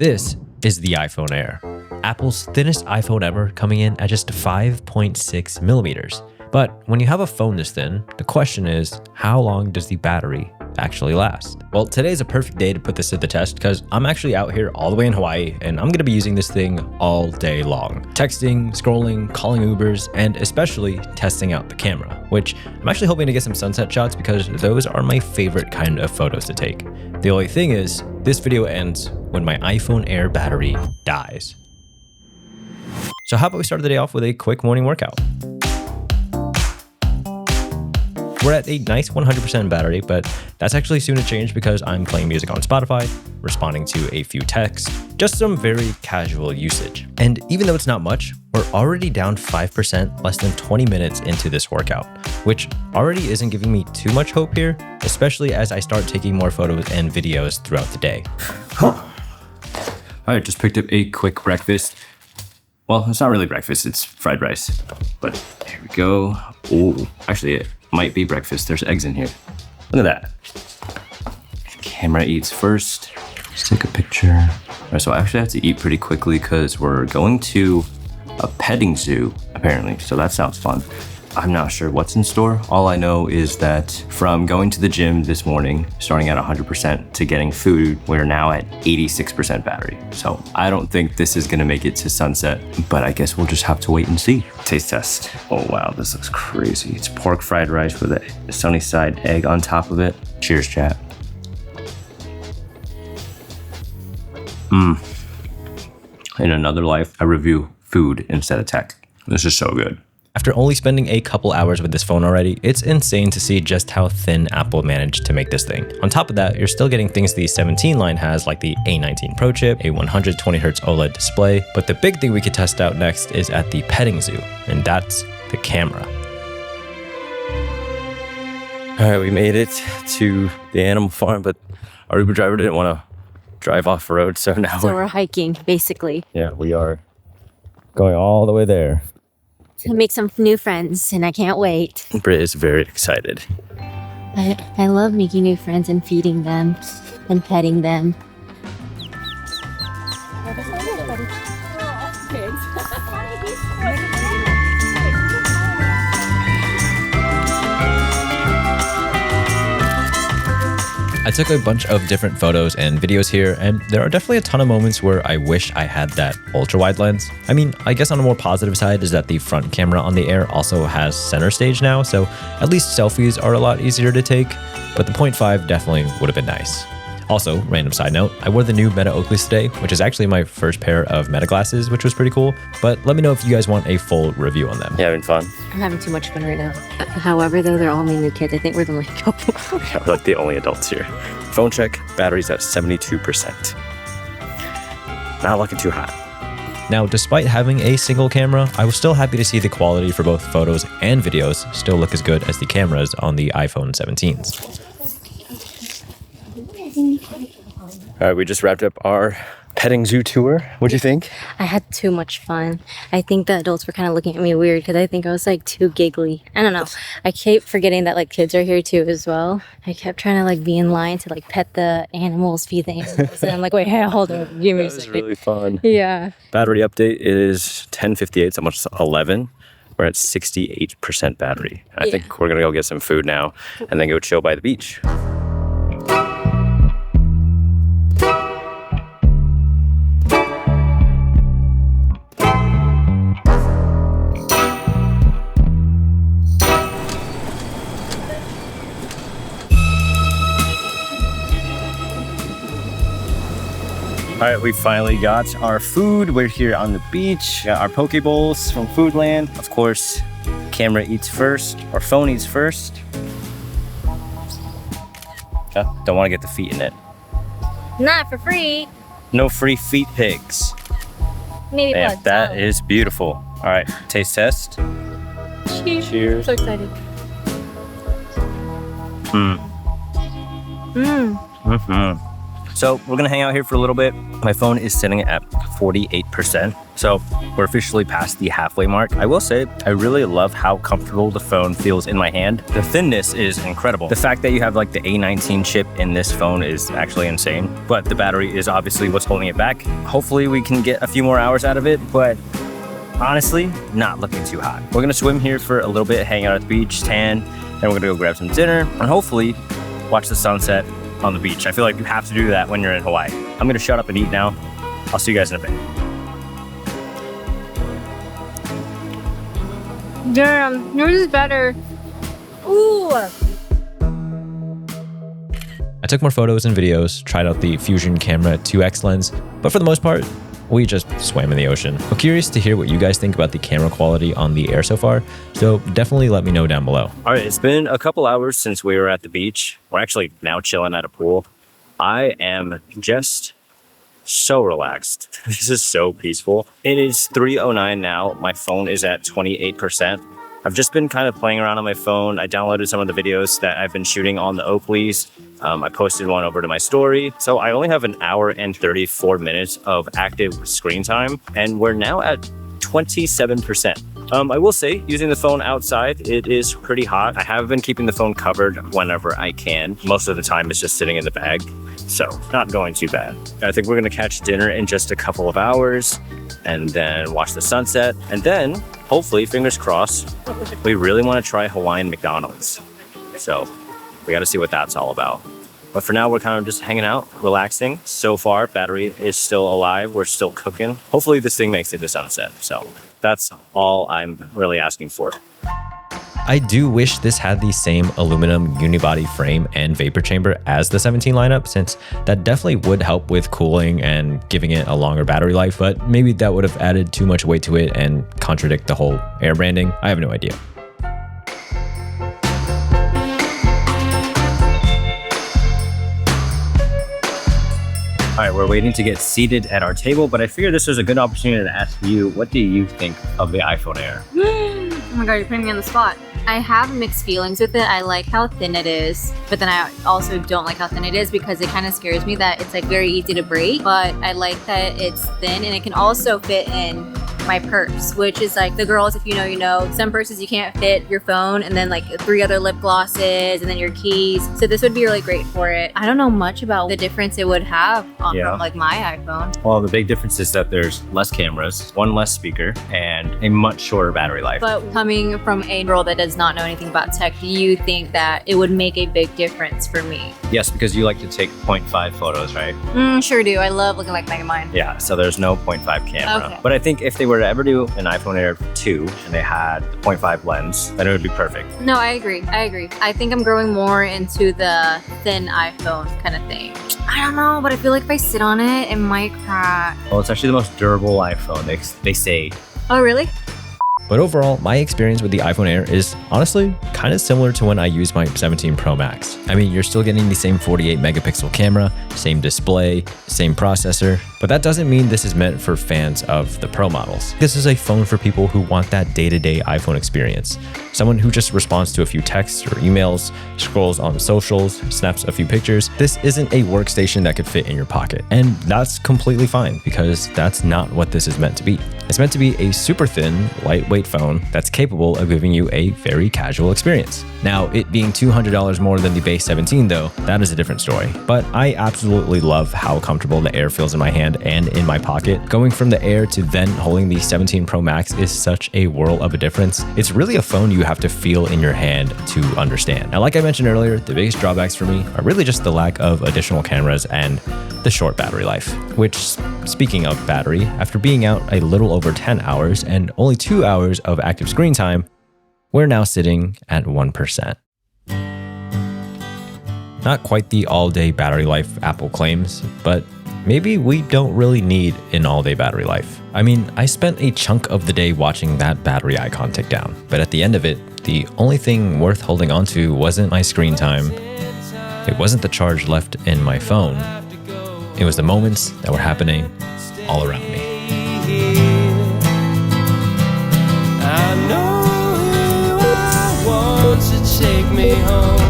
This is the iPhone Air, Apple's thinnest iPhone ever, coming in at just 5.6 millimeters. But when you have a phone this thin, the question is, how long does the battery actually last? Well, today's a perfect day to put this to the test because I'm actually out here all the way in Hawaii and I'm gonna be using this thing all day long. Texting, scrolling, calling Ubers, and especially testing out the camera, which I'm actually hoping to get some sunset shots because those are my favorite kind of photos to take. The only thing is, this video ends when my iPhone Air battery dies. So how about we start the day off with a quick morning workout? We're at a nice 100% battery, but that's actually soon to change because I'm playing music on Spotify, responding to a few texts, just some very casual usage. And even though it's not much, we're already down 5% less than 20 minutes into this workout, which already isn't giving me too much hope here, especially as I start taking more photos and videos throughout the day. All right, just picked up a quick breakfast. Well, it's not really breakfast, it's fried rice. But here we go. Oh, actually it might be breakfast. There's eggs in here. Look at that. Camera eats first. Let's take a picture. All right, so I actually have to eat pretty quickly because we're going to a petting zoo, apparently. So that sounds fun. I'm not sure what's in store. All I know is that from going to the gym this morning, starting at 100% to getting food, we're now at 86% battery. So I don't think this is gonna make it to sunset, but I guess we'll just have to wait and see. Taste test. Oh wow, this looks crazy. It's pork fried rice with a sunny side egg on top of it. Cheers, chat. In another life, I review food instead of tech. This is so good. After only spending a couple hours with this phone already, it's insane to see just how thin Apple managed to make this thing. On top of that, you're still getting things the 17 line has, like the A19 Pro chip, a 120Hz OLED display, but the big thing we could test out next is at the petting zoo, and that's the camera. All right, we made it to the animal farm, but our Uber driver didn't want to drive off the road, so now we're hiking, basically. Yeah, we are going all the way there. To make some new friends, and I can't wait. Britt is very excited. I love making new friends and feeding them and petting them. I took a bunch of different photos and videos here, and there are definitely a ton of moments where I wish I had that ultra-wide lens. I mean, I guess on a more positive side is that the front camera on the Air also has center stage now, so at least selfies are a lot easier to take, but the 0.5 definitely would have been nice. Also, random side note, I wore the new Meta Oakleys today, which is actually my first pair of Meta glasses, which was pretty cool, but let me know if you guys want a full review on them. You having fun? I'm having too much fun right now. However, though, they're all my new kids. I think we're the only couple. Yeah, we're like the only adults here. Phone check, battery's at 72%. Not looking too hot. Now, despite having a single camera, I was still happy to see the quality for both photos and videos still look as good as the cameras on the iPhone 17s. All right, we just wrapped up our petting zoo tour. What'd you think? I had too much fun. I think the adults were kind of looking at me weird because I think I was like too giggly. I don't know. I kept forgetting that like kids are here too as well. I kept trying to like be in line to like pet the animals, feed the animals. And I'm like, wait, hey, hold on. Give me a second. That was really fun. Yeah. Battery update is 10:58, it's almost 11. We're at 68% battery. I think we're gonna go get some food now and then go chill by the beach. All right, we finally got our food. We're here on the beach. Got our poke bowls from Foodland. Of course, camera eats first, or phone eats first. Don't want to get the feet in it. Not for free. No free feet pigs. Maybe Man, that is beautiful. All right, taste test. Cheers. Cheers. So excited. So we're gonna hang out here for a little bit. My phone is sitting at 48%. So we're officially past the halfway mark. I will say, I really love how comfortable the phone feels in my hand. The thinness is incredible. The fact that you have like the A19 chip in this phone is actually insane, but the battery is obviously what's holding it back. Hopefully we can get a few more hours out of it, but honestly, not looking too hot. We're gonna swim here for a little bit, hang out at the beach, tan, then we're gonna go grab some dinner, and hopefully watch the sunset on the beach. I feel like you have to do that when you're in Hawaii. I'm gonna shut up and eat now. I'll see you guys in a bit. Damn, yours is better. Ooh. I took more photos and videos, tried out the Fusion Camera 2X lens, but for the most part, we just swam in the ocean. I'm curious to hear what you guys think about the camera quality on the Air so far, so definitely let me know down below. All right, it's been a couple hours since we were at the beach. We're actually now chilling at a pool. I am just so relaxed. This is so peaceful. It is 3:09 now. My phone is at 28%. I've just been kind of playing around on my phone. I downloaded some of the videos that I've been shooting on the Oakleys. I posted one over to my story. So I only have an hour and 34 minutes of active screen time, and we're now at 27%. I will say, using the phone outside, it is pretty hot. I have been keeping the phone covered whenever I can. Most of the time it's just sitting in the bag, so not going too bad. I think we're gonna catch dinner in just a couple of hours and then watch the sunset. And then, hopefully, fingers crossed, we really wanna try Hawaiian McDonald's. So we gotta see what that's all about. But for now, we're kind of just hanging out, relaxing. So far, battery is still alive. We're still cooking. Hopefully this thing makes it to sunset. So that's all I'm really asking for. I do wish this had the same aluminum unibody frame and vapor chamber as the 17 lineup, since that definitely would help with cooling and giving it a longer battery life, but maybe that would have added too much weight to it and contradict the whole Air branding. I have no idea. All right, we're waiting to get seated at our table, but I figured this was a good opportunity to ask you, what do you think of the iPhone Air? Oh my god, you're putting me on the spot. I have mixed feelings with it. I like how thin it is, but then I also don't like how thin it is because it kind of scares me that it's like very easy to break. But I like that it's thin and it can also fit in my purse, which is like, the girls, if you know, you know, some purses you can't fit your phone and then like 3 other lip glosses and then your keys. So this would be really great for it. I don't know much about the difference it would have on from like my iPhone. Well, the big difference is that there's less cameras, one less speaker, and a much shorter battery life. But coming from a girl that does not know anything about tech, do you think that it would make a big difference for me? Yes, because you like to take 0.5 photos, right? Sure do. I love looking like Megamind. Yeah, so there's no 0.5 camera. Okay. But I think if they were to ever do an iPhone Air 2 and they had the 0.5 lens, then it would be perfect. No, I agree. I think I'm growing more into the thin iPhone kind of thing. I don't know, but I feel like if I sit on it, it might crack. Well, it's actually the most durable iPhone, they say. Oh, really? But overall, my experience with the iPhone Air is honestly kind of similar to when I used my 17 Pro Max. I mean, you're still getting the same 48 megapixel camera, same display, same processor, but that doesn't mean this is meant for fans of the Pro models. This is a phone for people who want that day-to-day iPhone experience. Someone who just responds to a few texts or emails, scrolls on socials, snaps a few pictures. This isn't a workstation that could fit in your pocket. And that's completely fine because that's not what this is meant to be. It's meant to be a super thin, lightweight phone that's capable of giving you a very casual experience. Now, it being $200 more than the base 17 though, that is a different story. But I absolutely love how comfortable the Air feels in my hand and in my pocket. Going from the Air to then holding the 17 Pro Max is such a world of a difference. It's really a phone you have to feel in your hand to understand. Now, like I mentioned earlier, the biggest drawbacks for me are really just the lack of additional cameras and the short battery life. Which, speaking of battery, after being out a little over 10 hours and only 2 hours of active screen time, we're now sitting at 1%. Not quite the all-day battery life Apple claims, but maybe we don't really need an all-day battery life. I mean, I spent a chunk of the day watching that battery icon tick down, but at the end of it, the only thing worth holding on to wasn't my screen time. It wasn't the charge left in my phone. It was the moments that were happening all around me. I know you are, want to take me home.